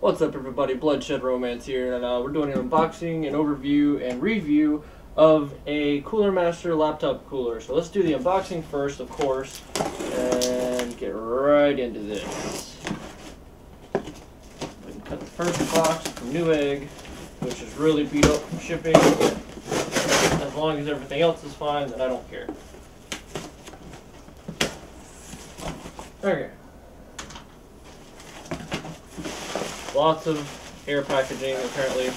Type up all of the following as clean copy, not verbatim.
What's up everybody, Bloodshed Romance here, and we're doing an unboxing, an overview, and review of a Coolermaster laptop cooler. So let's do the unboxing first, of course, and get right into this. We can cut the first box from Newegg, which is really beat up from shipping. As long as everything else is fine, then I don't care. Okay. Lots of air packaging, apparently.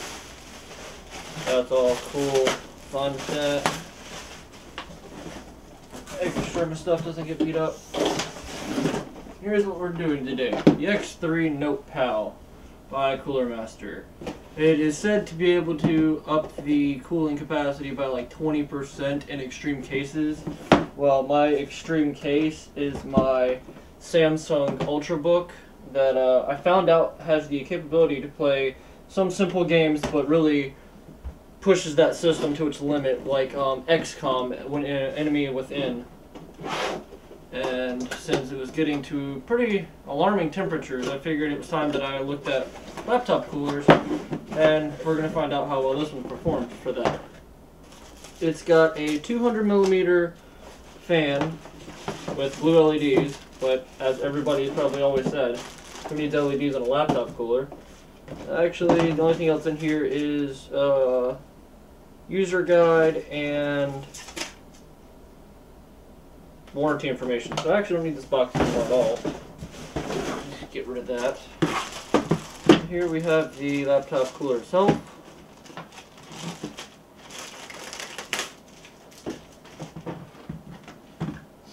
That's all cool, fun set. Making sure my stuff doesn't get beat up. Here's what we're doing today. The X3 NotePal by Coolermaster. It is said to be able to up the cooling capacity by like 20% in extreme cases. Well, my extreme case is my Samsung Ultrabook that I found out has the capability to play some simple games, but really pushes that system to its limit, like XCOM, when Enemy Within. And since it was getting to pretty alarming temperatures, I figured it was time that I looked at laptop coolers, and we're going to find out how well this one performed for that. It's got a 200mm fan with blue LEDs, but as everybody probably always said, who needs LEDs on a laptop cooler? Actually, the only thing else in here is user guide and warranty information. So I actually don't need this box anymore at all. Just get rid of that. Here we have the laptop cooler itself.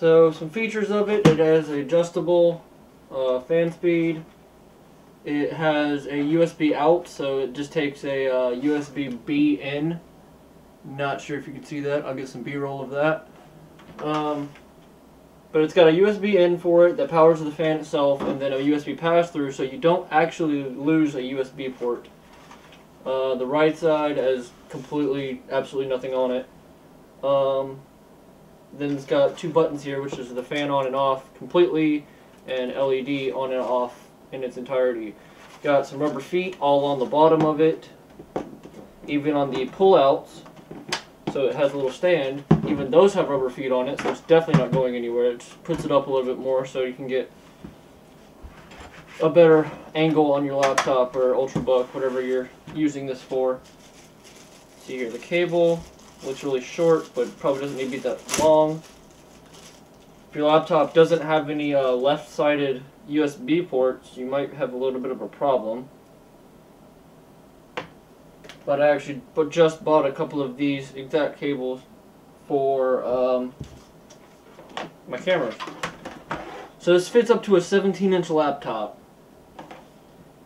So some features of it: it has adjustable fan speed. It has a USB out, so it just takes a USB-B in. Not sure if you can see that. I'll get some B-roll of that. But it's got a USB in for it that powers the fan itself, and then a USB pass-through, so you don't actually lose a USB port. The right side has absolutely nothing on it. Then it's got two buttons here, which is the fan on and off completely, and LED on and off in its entirety. Got some rubber feet all on the bottom of it, even on the pull-outs. So it has a little stand. Even those have rubber feet on it, so it's definitely not going anywhere. It just puts it up a little bit more so you can get a better angle on your laptop or Ultrabook, whatever you're using this for. See here, the cable looks really short, but probably doesn't need to be that long. If your laptop doesn't have any left-sided USB ports, you might have a little bit of a problem. But I actually just bought a couple of these exact cables for my cameras. So this fits up to a 17-inch laptop.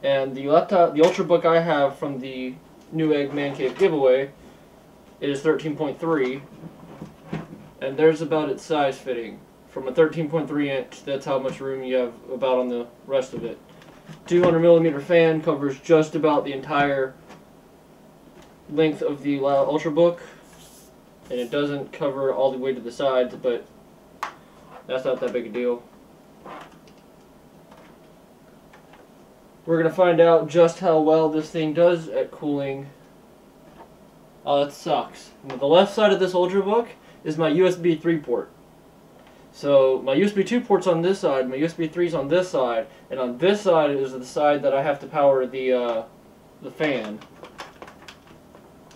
And the Ultrabook I have from the Newegg Man Cave giveaway is 13.3, and there's about its size fitting. From a 13.3 inch, that's how much room you have about on the rest of it. 200mm fan covers just about the entire length of the Ultrabook, and it doesn't cover all the way to the sides, but that's not that big a deal. We're going to find out just how well this thing does at cooling. Oh, that sucks. The left side of this Ultrabook is my USB 3 port. So my USB 2 port's on this side, my USB 3's on this side, and on this side is the side that I have to power the fan.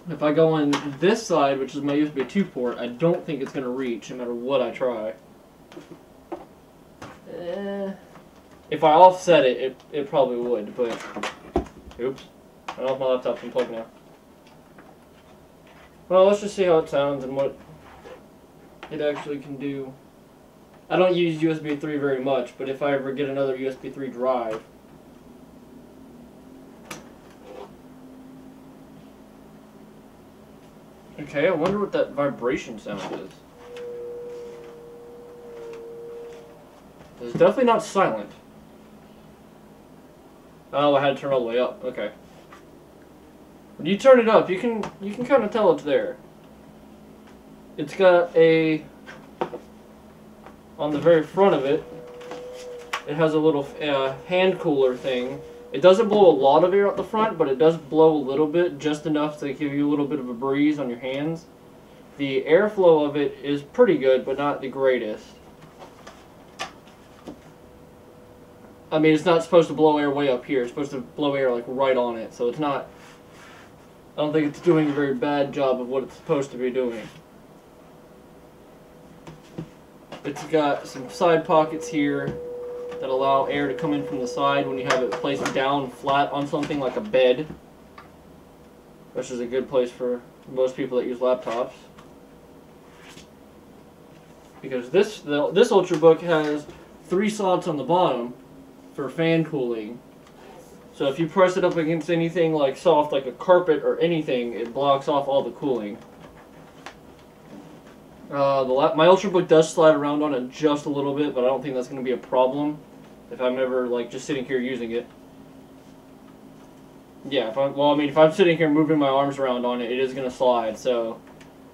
If I go on this side, which is my USB 2 port, I don't think it's going to reach no matter what I try. If I offset it, it probably would, but oops. I don't know if my laptop's unplugged now. Well, let's just see how it sounds and what it actually can do. I don't use USB 3 very much, but if I ever get another USB 3 drive. Okay, I wonder what that vibration sound is. It's definitely not silent. Oh, I had to turn all the way up. Okay. When you turn it up, you can kind of tell it's there. It's got a, on the very front of it, it has a little hand cooler thing It doesn't blow a lot of air out the front, but it does blow a little bit, just enough to give you a little bit of a breeze on your hands. The airflow of it is pretty good, but not the greatest. I mean, it's not supposed to blow air way up here. It's supposed to blow air like right on it, so it's not... I don't think it's doing a very bad job of what it's supposed to be doing. It's got some side pockets here that allow air to come in from the side when you have it placed down flat on something like a bed, which is a good place for most people that use laptops. Because this Ultrabook has 3 slots on the bottom for fan cooling. So if you press it up against anything like soft, like a carpet or anything, it blocks off all the cooling. My Ultrabook does slide around on it just a little bit, but I don't think that's going to be a problem if I'm ever like just sitting here using it. Yeah, if I'm sitting here moving my arms around on it, it is going to slide. So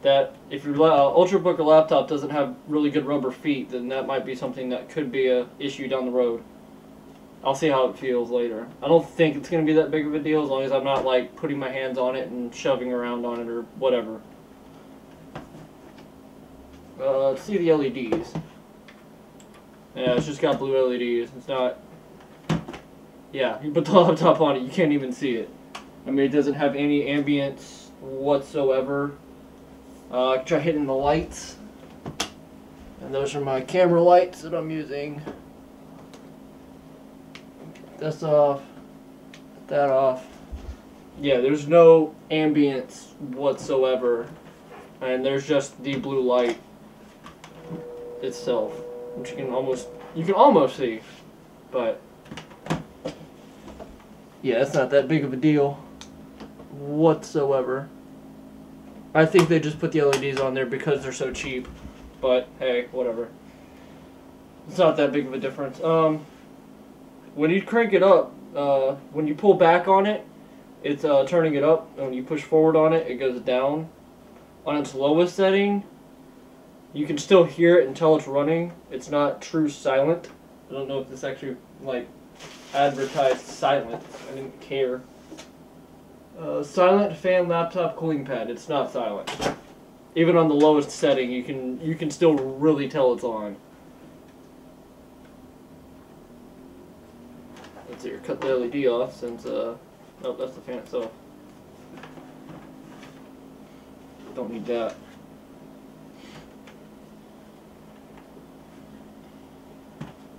that if your Ultrabook or laptop doesn't have really good rubber feet, then that might be something that could be a issue down the road. I'll see how it feels later. I don't think it's going to be that big of a deal as long as I'm not like putting my hands on it and shoving around on it or whatever. Let's see the LEDs. Yeah, it's just got blue LEDs. It's not... Yeah, you put the laptop on it, you can't even see it. I mean, it doesn't have any ambience whatsoever. Try hitting the lights. And those are my camera lights that I'm using. This off. That off. Yeah, there's no ambience whatsoever. And there's just the blue light itself, which you can almost see, but yeah, it's not that big of a deal whatsoever. I think they just put the LEDs on there because they're so cheap, but hey, whatever. It's not that big of a difference. When you crank it up, when you pull back on it, it's turning it up, and when you push forward on it, it goes down. On its lowest setting, you can still hear it until it's running. It's not true silent. I don't know if this actually, like, advertised silent. I didn't care. Silent fan laptop cooling pad. It's not silent. Even on the lowest setting, you can still really tell it's on. Let's see, cut the LED off since, oh, that's the fan itself. Don't need that.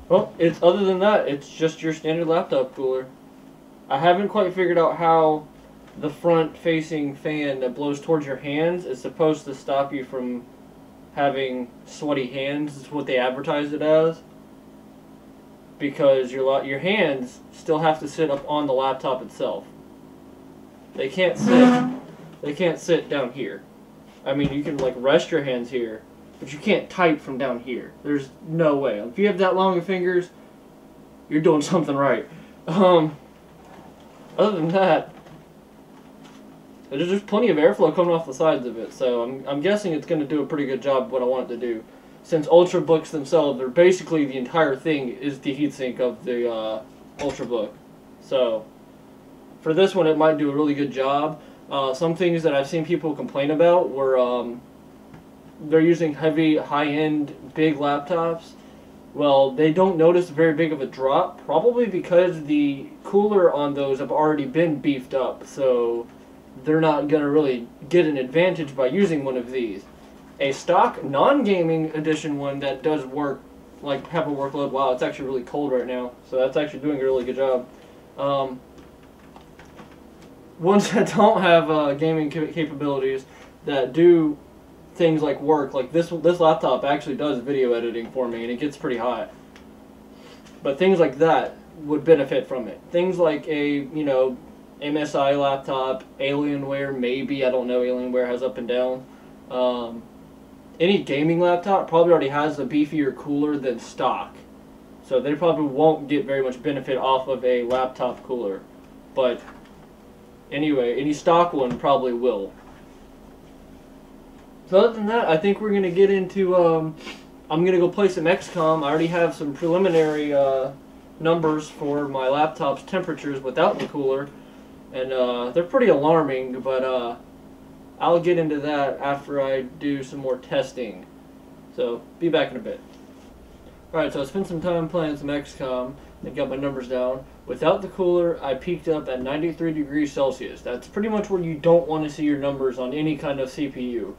Well, other than that, it's just your standard laptop cooler. I haven't quite figured out how the front-facing fan that blows towards your hands is supposed to stop you from having sweaty hands. It's what they advertise it as. Because your hands still have to sit up on the laptop itself. They can't sit down here. I mean, you can like rest your hands here, but you can't type from down here. There's no way. If you have that long of fingers, you're doing something right. Other than that, there's just plenty of airflow coming off the sides of it, so I'm guessing it's going to do a pretty good job of what I want it to do. Since Ultrabooks themselves are basically the entire thing is the heatsink of the Ultrabook. So for this one, it might do a really good job. Some things that I've seen people complain about were they're using heavy, high-end, big laptops. Well, they don't notice very big of a drop, probably because the cooler on those have already been beefed up, so they're not going to really get an advantage by using one of these. A stock non-gaming edition one that does work, like have a workload, wow, it's actually really cold right now, so that's actually doing a really good job. Ones that don't have gaming capabilities that do things like work, like this laptop actually does video editing for me and it gets pretty hot. But things like that would benefit from it. Things like a, MSI laptop, Alienware, maybe, I don't know, Alienware has up and down. Any gaming laptop probably already has a beefier cooler than stock. So they probably won't get very much benefit off of a laptop cooler. But anyway, any stock one probably will. So other than that, I think we're going to get into, I'm going to go play some XCOM. I already have some preliminary numbers for my laptop's temperatures without the cooler, and they're pretty alarming, but I'll get into that after I do some more testing. So, be back in a bit. Alright, so I spent some time playing some XCOM and got my numbers down. Without the cooler, I peaked up at 93 degrees Celsius. That's pretty much where you don't want to see your numbers on any kind of CPU.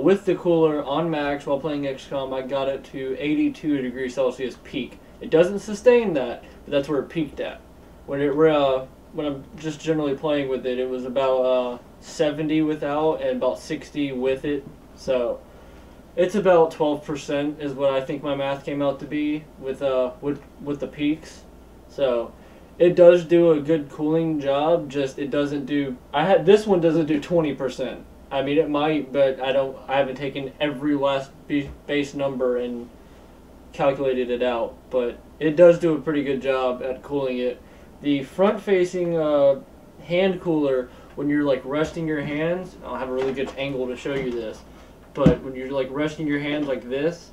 With the cooler on max while playing XCOM, I got it to 82 degrees Celsius peak. It doesn't sustain that, but that's where it peaked at. When I'm just generally playing with it, it was about 70 without and about 60 with it. So it's about 12% is what I think my math came out to be with the peaks. So it does do a good cooling job. Just it doesn't do. This one doesn't do 20%. I mean, it might, but I haven't taken every last base number and calculated it out. But it does do a pretty good job at cooling it. The front-facing hand cooler, when you're like resting your hands, I'll have a really good angle to show you this. But when you're like resting your hands like this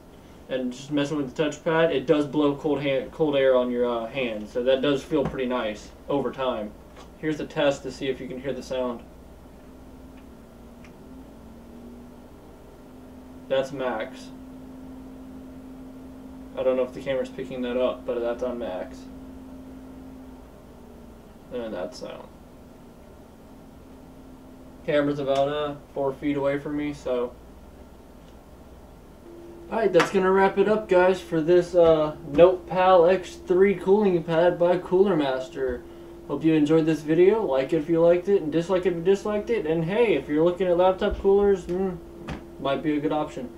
and just messing with the touchpad, it does blow cold air on your hands. So that does feel pretty nice over time. Here's the test to see if you can hear the sound. That's max. I don't know if the camera's picking that up, but that's on max. And that's sound. Camera's about 4 feet away from me, so. Alright, that's going to wrap it up, guys, for this NotePal X3 cooling pad by Coolermaster. Hope you enjoyed this video. Like it if you liked it, and dislike it if you disliked it. And hey, if you're looking at laptop coolers, might be a good option.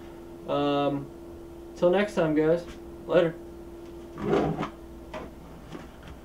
Till next time, guys. Later.